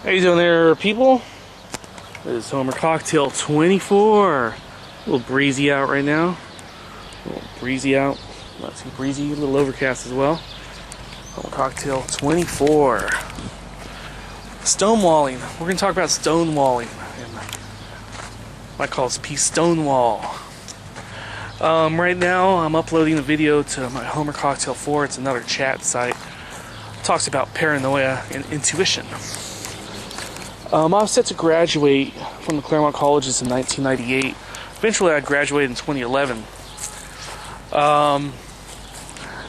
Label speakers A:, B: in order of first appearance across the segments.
A: How you doing there, people? This is Homer Cocktail 24. A little breezy out right now. A little breezy out. Not too breezy, a little overcast as well. Homer Cocktail 24. Stonewalling. We're going to talk about stonewalling. I call this piece Stonewall. Right now, I'm uploading a video to my Homer Cocktail 4. It's another chat site. It talks about paranoia and intuition. I was set to graduate from the Claremont Colleges in 1998. Eventually, I graduated in 2011. In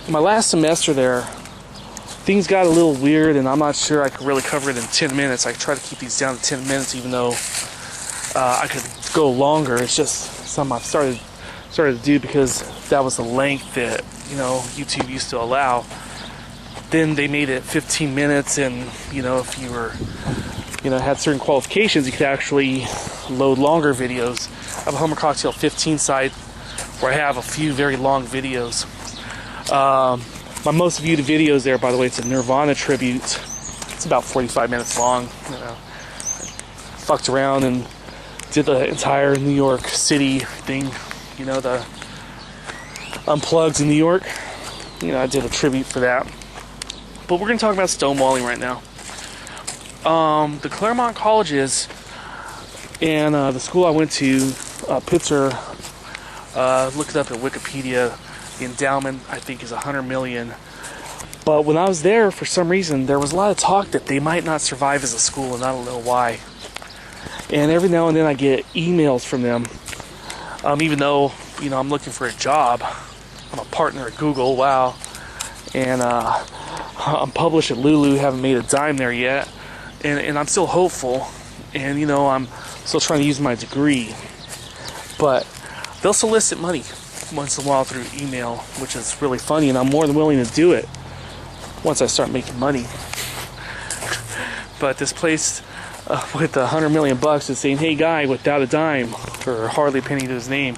A: my last semester there, things got a little weird, and I'm not sure I could really cover it in 10 minutes. I try to keep these down to 10 minutes, even though I could go longer. It's just something I've started to do because that was the length that YouTube used to allow. Then they made it 15 minutes, and if you were had certain qualifications, you could actually load longer videos. I have a Homer Cocktail 15 site where I have a few very long videos. My most viewed videos there, by the way, it's a Nirvana tribute. It's about 45 minutes long. Fucked around and did the entire New York City thing. The Unplugged in New York. I did a tribute for that. But we're going to talk about stonewalling right now. The Claremont Colleges and the school I went to, Pitzer, look it up at Wikipedia. The endowment, I think, is $100 million. But when I was there, for some reason, there was a lot of talk that they might not survive as a school, and I don't know why. And every now and then I get emails from them, even though, I'm looking for a job. I'm a partner at Google, wow. And I'm published at Lulu, haven't made a dime there yet. And I'm still hopeful, and I'm still trying to use my degree. But they'll solicit money once in a while through email, which is really funny, and I'm more than willing to do it once I start making money. But this place with $100 million is saying, "Hey, guy, without a dime, or hardly a penny to his name,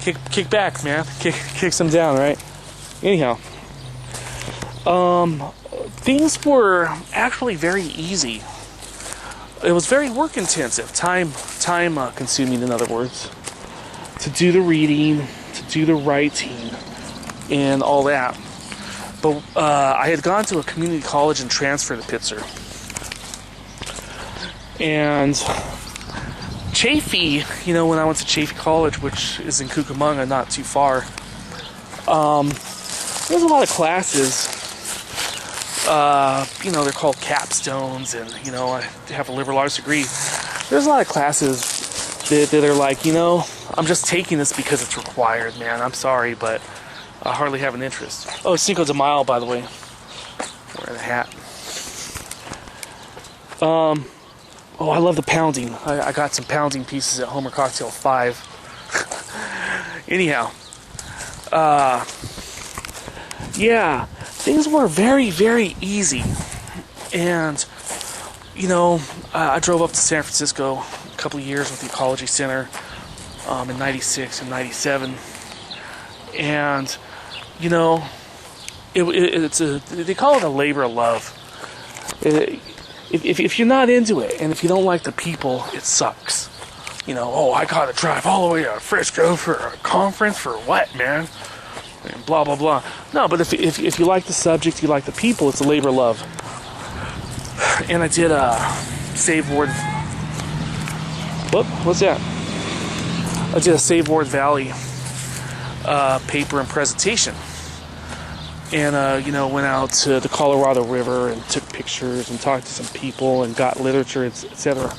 A: kick back, man, kick some down, right?" Anyhow, things were actually very easy. It was very work intensive, time consuming, in other words, to do the reading, to do the writing, and all that. But I had gone to a community college and transferred to Pitzer. And Chaffee, when I went to Chaffee College, which is in Cucamonga, not too far, there's a lot of classes. They're called capstones, and I have a liberal arts degree. There's a lot of classes that are like, I'm just taking this because it's required, man. I'm sorry, but I hardly have an interest. Oh, Cinco de Mayo, by the way. Wearing a hat. Oh, I love the pounding. I got some pounding pieces at Homer Cocktail 5. Anyhow, yeah, things were very, very easy. And, I drove up to San Francisco a couple of years with the Ecology Center in 96 and 97. And, they call it a labor of love. If you're not into it, and if you don't like the people, it sucks. I gotta drive all the way to Frisco for a conference for what, man? And blah, blah, blah. No, but if you like the subject, you like the people, it's a labor of love. And I did a Save Ward... What's that? I did a Save Ward Valley paper and presentation. And, went out to the Colorado River and took pictures and talked to some people and got literature, etc.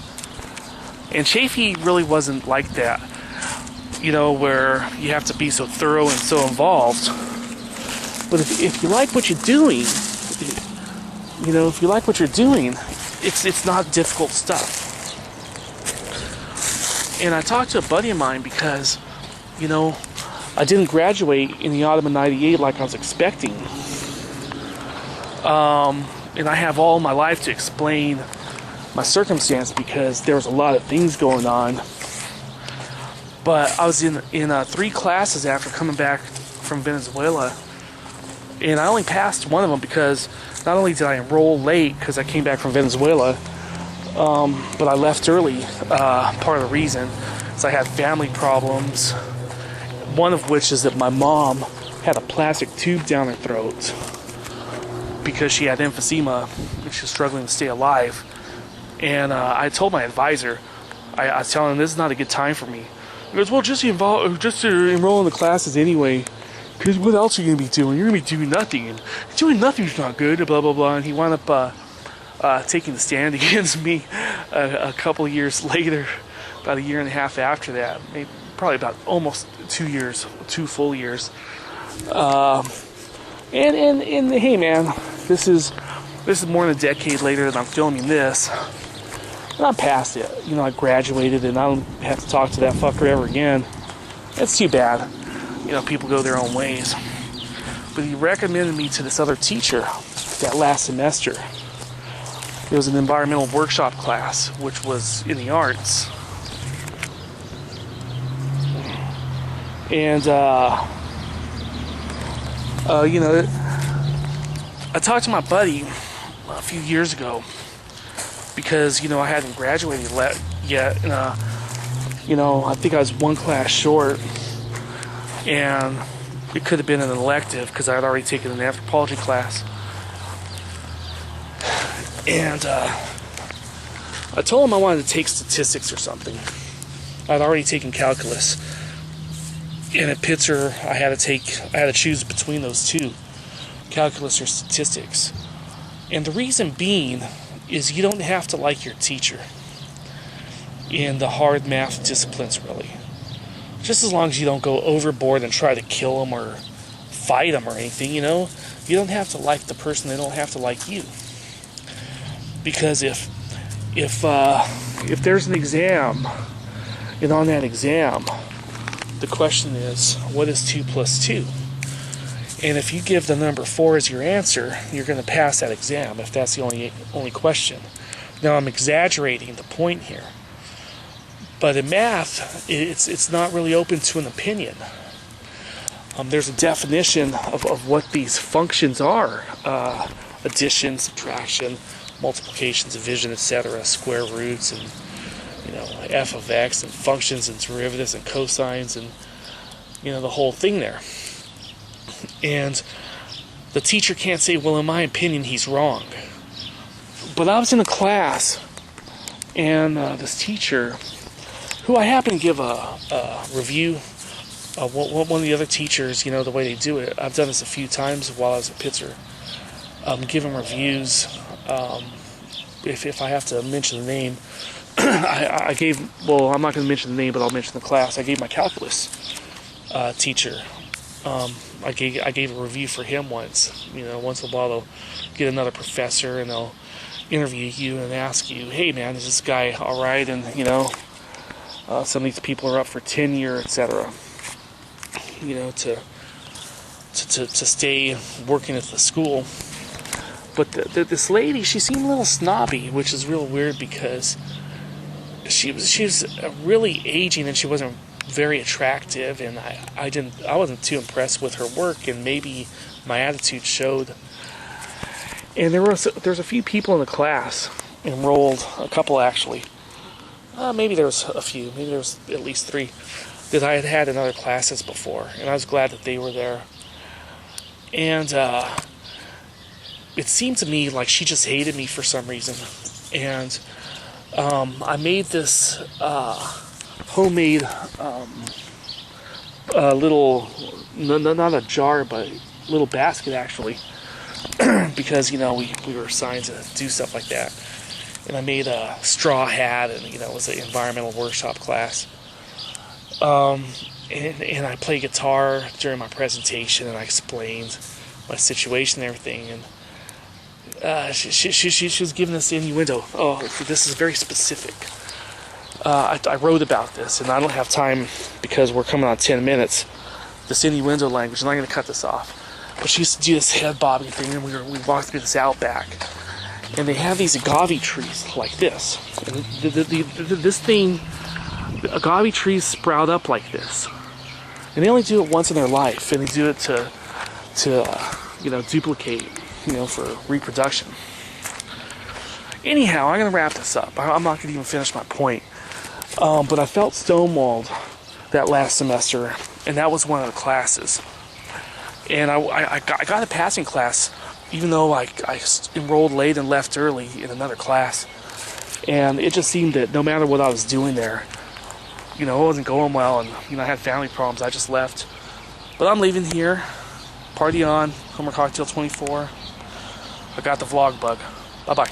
A: And Chaffee really wasn't like that, where you have to be so thorough and so involved. But if you like what you're doing, it's not difficult stuff. And I talked to a buddy of mine because, I didn't graduate in the autumn of 98 like I was expecting. And I have all my life to explain my circumstance because there was a lot of things going on. But I was in 3 classes after coming back from Venezuela, and I only passed one of them because not only did I enroll late because I came back from Venezuela, but I left early. Part of the reason is I had family problems. One of which is that my mom had a plastic tube down her throat because she had emphysema and she was struggling to stay alive. And I told my advisor, I was telling him this is not a good time for me. He goes, well, just enroll in the classes anyway, because what else are you going to be doing? You're going to be doing nothing, and doing nothing's not good, blah, blah, blah. And he wound up taking the stand against me a couple of years later, about a year and a half after that, maybe, probably about almost 2 years, 2 full years. And hey man, this is more than a decade later that I'm filming this, and I'm past it. You know, I graduated and I don't have to talk to that fucker ever again. It's too bad. You know, people go their own ways. But he recommended me to this other teacher that last semester. It was an environmental workshop class, which was in the arts. And, you know, I talked to my buddy a few years ago because, you know, I hadn't graduated yet. And, you know, I think I was one class short. And it could have been an elective because I had already taken an anthropology class. And I told him I wanted to take statistics or something. I'd already taken calculus. And at Pitzer, I had to choose between those two, calculus or statistics. And the reason being is you don't have to like your teacher in the hard math disciplines, really. Just as long as you don't go overboard and try to kill them or fight them or anything, you know. You don't have to like the person, they don't have to like you. Because if there's an exam, and on that exam, the question is, what is 2 plus 2? And if you give the number 4 as your answer, you're going to pass that exam if that's the only question. Now, I'm exaggerating the point here. But in math, it's not really open to an opinion. There's a definition of what these functions are. Addition, subtraction, multiplication, division, etc., square roots, and you know, f of x, and functions and derivatives and cosines, and you know, the whole thing there. And the teacher can't say, well, in my opinion, he's wrong. But I was in a class, and this teacher, who I happen to give a review, one of the other teachers, you know, the way they do it, I've done this a few times while I was at Pitzer, giving reviews. If I have to mention the name, I gave, well, I'm not going to mention the name, but I'll mention the class. I gave my calculus teacher. I gave a review for him once. You know, once in a while they'll get another professor and they'll interview you and ask you, hey man, is this guy all right? And you know, some of these people are up for tenure, etc. You know, to stay working at the school. But this lady, she seemed a little snobby, which is real weird because she was really aging and she wasn't very attractive, and I wasn't too impressed with her work, and maybe my attitude showed. And there's a few people in the class enrolled, a couple actually. Maybe there was a few, maybe there was at least 3 that I had had in other classes before, and I was glad that they were there. And it seemed to me like she just hated me for some reason. And I made this homemade little, not a jar, but little basket actually, because you know we were assigned to do stuff like that. And I made a straw hat, and you know, it was an environmental workshop class. And I played guitar during my presentation, and I explained my situation and everything. And she was giving this innuendo. Oh, this is very specific. I wrote about this, and I don't have time because we're coming on 10 minutes. This innuendo language, and I'm going to cut this off. But she used to do this head bobbing thing, and we walked through this outback, and they have these agave trees like this. And this thing, agave trees sprout up like this, and they only do it once in their life, and they do it to you know, duplicate, you know, for reproduction. Anyhow, I'm going to wrap this up. I'm not going to even finish my point. But I felt stonewalled that last semester, and that was one of the classes. And I got a passing class, even though I enrolled late and left early in another class. And it just seemed that no matter what I was doing there, it wasn't going well, and I had family problems. I just left. But I'm leaving here. Party on. Homer Cocktail 24. I got the vlog bug. Bye-bye.